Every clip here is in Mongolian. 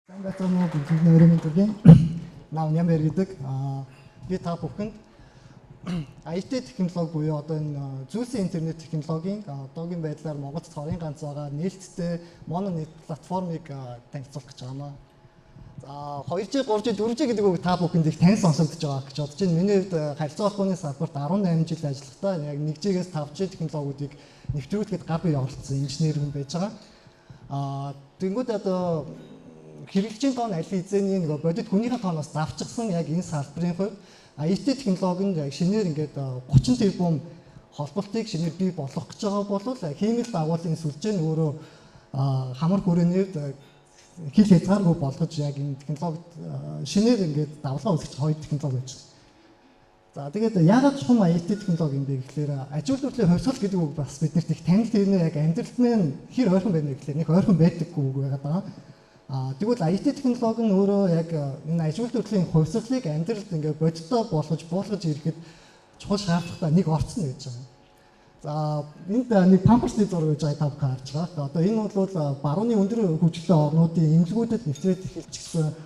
Байцааны бүхний төргийн нав нямэр гэдэг би та бүхэнд IT технологи буюу одоо энэ зүйлсийн интернет технологийн одоогийн байдлаар Монголд цорын ганц байгаа нээлттэй мононет платформыг танилцуулах гэж байна. За 2G, 3G, 4G гэдэг үг та бүхэнд их тань сонсогдож байгаа гэж бодож байна. Миний хувьд харилцаа холбооны салбарт 18 жил ажиллахдаа яг 1G-ээс 5G технологиудыг нэвтрүүлэхэд гар бие оролцсон инженер хүн байж байгаа. Тэнгүүд одоо хэрэглэгчийн тоон аль хэзээний нэг бодит хүнийхээ тооноос давчсан яг энэ салбарын хувьд IT технологийн шинээр ингээд 30 тэрбум холболтыг шинээр бий болгох гэж байгаа бол хиймэл дагуулын сүлжээ нь өөрөө хамар хүрээнээр хил хязгааргүй болгож яг энэ технологид шинээр ингээд давлгаа үзэж хоёр технологи байж байгаа. За тэгээд яагаад чухам IT технологи юм бэ гэхээр аж үйлдвэрлэлийн хувьсгал гэдэг үг бас биднэрт их танил тэрнээ яг амьдралд нь хэр ойрхон байна вэ гэхээр нэг ойрхон байдаггүй үг байгаад байгаа. Тэгвэл IT технологи нь өөрөө яг энэ аж үйлдвэрлэлийн хувьсгалыг амьдралд ингээд бодиттой болгож буулгаж ирэхэд чухал шаардлагатай нэг орцсон гэж байгаа. За энд нэг памперсны зураг гэж та бүхэн харж байгаа. Одоо энэ бол барууны өндөр хөгжлийн орнуудын эмнэлгүүдэд нэвтрээд эхэлчихсэн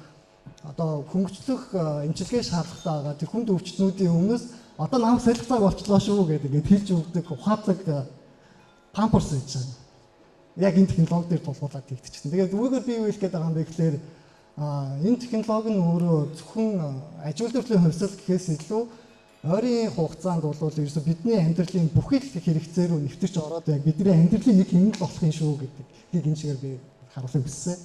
одоо хөнгөчлөх эмчилгээ шаардлагатай байгаа. Тэр хүнд өвчтнүүдийн өмнөөс одоо нам солих цаг болчихлоо шүү гэдэг ингээд хэлж өгдөг ухаалаг памперс гэж байна. Яг энэ технологи дээр тулгуурлаад хийгдчихсэн. Тэгээд үүгээр би юу хэлэх гээд байгаа юм бэ гэхээр энэ технологи нь өөрөө зөвхөн аж үйлдвэрлэлийн хувьсгал гэхээс илүү ойрын хугацаанд бол ерөөсө бидний амьдралын бүх их хэрэгцээ рүү нэвтэрч ороод яг бидний амьдралын нэг хэсэг болох юм шүү гэдгийг энэ чигээр би харуулах хүссэн.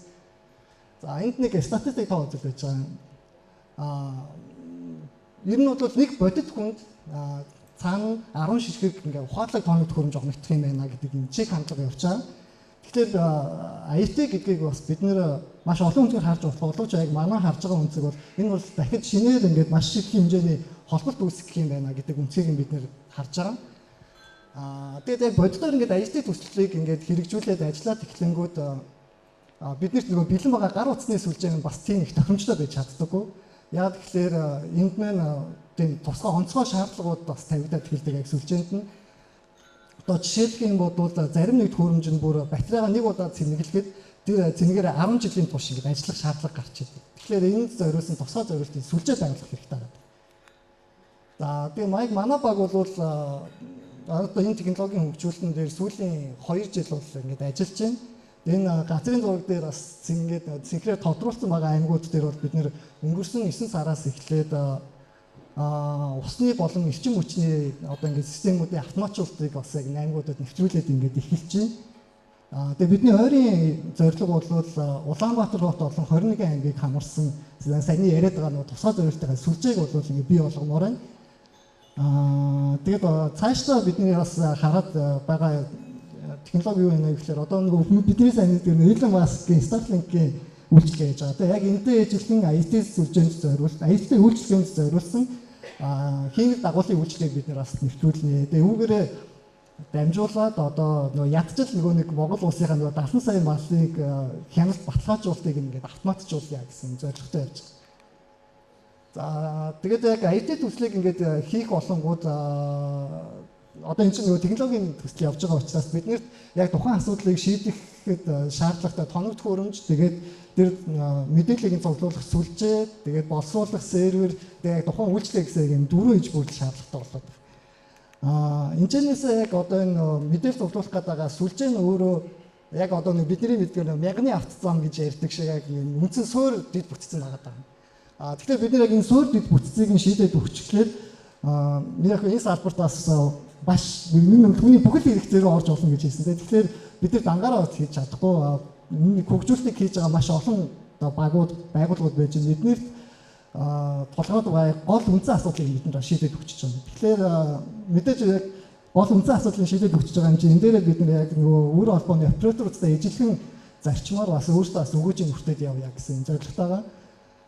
За энд нэг статистик тоо үзэл байж байгаа. Ер нь бол нэг бодит хүнд цаана 10 ширхэг ингээ ухаалаг тоног төхөөрөмж огногдох юм байна гэдэг энэ чиг хандлага явж байгаа. Тэгэхээр IT гэдгийг бас бид нэр маш олон үнээр харж боловч яг манай харж байгаа үнцэг бол энэ бол дахид шинээр ингээд маш их хэмжээний холболт үүсгэх юм байна гэдэг үнцгийг бид нэр харж байгаа. Тэгээд яг бодитоор ингээд IT төслийг ингээд хэрэгжүүлээд ажиллаад эхлэнгүүд биднэрт нөгөө бэлэн байгаа гар утасны сүлжээ нь бас тийм их тохиромжтой байж чаддаггүй. Яг тэгэхээр энд мэн тийм тусгай онцгой шаардлагууд бас тавигдаад эхэлдэг яг сүлжээнд нь. Одоо жишээлх юм бол зарим нэг төхөөрөмж нь бүр батарейгаа нэг удаа цэнэглэхэд тэр цэнэгээр 10 жилийн турш ингэж ажиллах шаардлага гарч идэв. Тэгэхээр энэ зориулсан тусгай зориултын сүлжээ байгуулах хэрэгтэй байна. За тэгээ манай баг бол одоо энэ технологийн хөгжүүлэлтэн дээр сүүлийн 2 жил бол ингэж ажиллаж байна. Энэ газрын зураг дээр бас цэнхрээр тодруулсан байгаа аймагуд дээр бол бид нэр өнгөрсөн 9 сараас эхлээд усны болон эрчим хүчний одоо ингээд системүүдийн автоматжуулалтыг бас яг аймагуудад нэвтрүүлээд ингээд эхэлж байна. Тэгээ бидний ойрын зорилго бол Улаанбаатар хот болон 21 аймгийг хамарсан саяны яриад байгаа нэг тусгай зорилттой сүлжээг бол ингээд бий болгомоор байна. Тэгээд цаашдаа бидний бас хараад байгаа технологи юу вэ гэхээр одоо нэг бидний сайн нэг Elon Musk-ийн Starlink-ийн үйлчлэг хийж байгаа. Тэгээ яг энэтэй ижилхэн IT сүлжээнд зориулсан, IT үйлчлэгэнд зориулсан хиймэл дагуулын үйлчлэгийг бид нэр бас нэвтрүүлнэ. Тэгээ үүгээрээ дамжуулаад одоо нөгөө ядчил нэг Монгол улсынхаа нөгөө 70 сая малыг хяналт баталгаажуулалтыг ингээд автоматжуулъя гэсэн зорилготой явж байгаа. За тэгээд яг IT төслийг ингээд хийх болонгууд одоо энэ чинь нөгөө технологийн төсөл явж байгаа учраас биднэрт яг тухайн асуудлыг шийдэхэд шаардлагатай тоног төхөөрөмж тэгээд тэр мэдээллийг цуглуулах сүлжээ тэгээд боловсруулах сервер тэгээд тухайн үйлчлэг гэсэн юм дөрвөн иж бүрдэл шаардлагатай болоод байна. Энэчнээс яг одоо энэ мэдээлэл цуглуулах гэдэг сүлжээ нь өөрөө яг одоо бидний мэдгээр мягны автозам гэж ярьдаг шиг яг үндсэн суур дэд бүтцэн байгаа даа. Тэгэхээр бид нэр яг энэ суур дэд бүтцийг нь шийдээд өгчлээд яг энэ салбарт бас баш хүний бүхэл хэрэгцээ рүү орж олно гэж хэлсэн. Тэгэхээр бид нар дангаараа хийж чадахгүй хөгжүүлэлтийг хийж байгаа маш олон багууд байгууллагууд байж байна. Эднэрт толгойд байгаа гол үндсэн асуудлыг бидэнд шийдээд өгч байгаа. Тэгэхээр мэдээж яг гол үндсэн асуудлыг шийдээд өгч байгаа юм чинь энэ дээрээ бид нар яг нөгөө өөр холбооны операторуудтай ижилхэн зарчмаар бас өөрсдөө бас өгөөжийн хүртээд явъя гэсэн зорилготойгоо.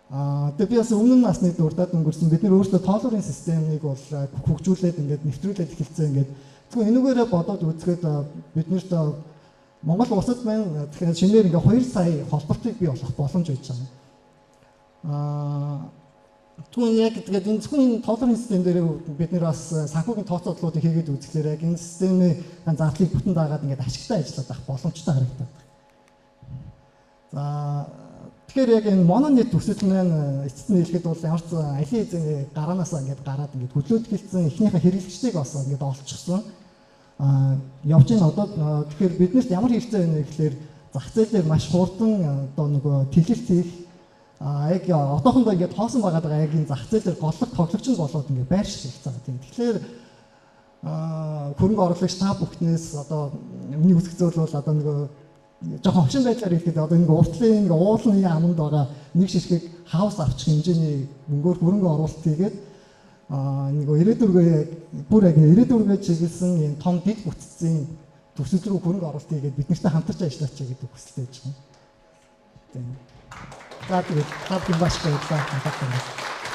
Тэгээ би бас өмнө нь насны дурдаад өнгөрсөн бид нар өөрсдөө тоолрын системийг бол хөгжүүлээд ингээд нэвтрүүлээд эхэлсэн ингээд тэгвэл энүүгээрээ бодоод үзэхэд биднэрт Монгол улсад маань тэгэхээр шинээр ингээ 2 сая холбоотыг бий болох боломж байж байгаа. Тэгвэл яг тэгээд энэ зөвхөн тоолрын систем дээр бид нэр бас санхүүгийн тооцооллуудыг хийгээд үзэхээр яг энэ системийн зардлыг бүтэн дагаад ингээд ашигтай ажиллаад авах боломжтой харагдаад байна. За Тэгэхээр яг энэ мононет төсөл маань эцэст нь хэлэхэд бол ямар ч алийн эзэний гараанаасаа ингээд гараад ингээд хөдлөөд хэлсэн эхнийхээ хэрэглэгчдийг бас ингээд олчихсон. Явж ийн одоо тэгэхээр биднэрт ямар хэрэгцээ байна вэ гэхээр зах зээл дээр маш хурдан одоо нөгөө тэглэлт хийх яг одоохондоо ингээд хоосон байгаа даа яг энэ зах зээл дээр голлох тоглогч нь болоод ингээд байрших хэрэгцээ байгаа тийм. Тэгэхээр хөрөнгө оруулагч та бүхнээс одоо миний үсэг зөөл бол одоо нөгөө жоохон хошин байдлаар хэлэхэд одоо нэг уртлын нэг уулын аманд байгаа нэг шишгийг хаус авчих хэмжээний мөнгөөр хөрөнгө оруулалт хийгээд нэг ирээдүргээ бүр яг ирээдүргээ чиглэсэн энэ том дэд бүтцийн төсөл рүү хөрөнгө оруулалт хийгээд бид нартай хамтарч ажиллаач гэдэг хүсэлтэй байж байгаа. Тийм. За тэгээд та бүхэн бааш баярлалаа.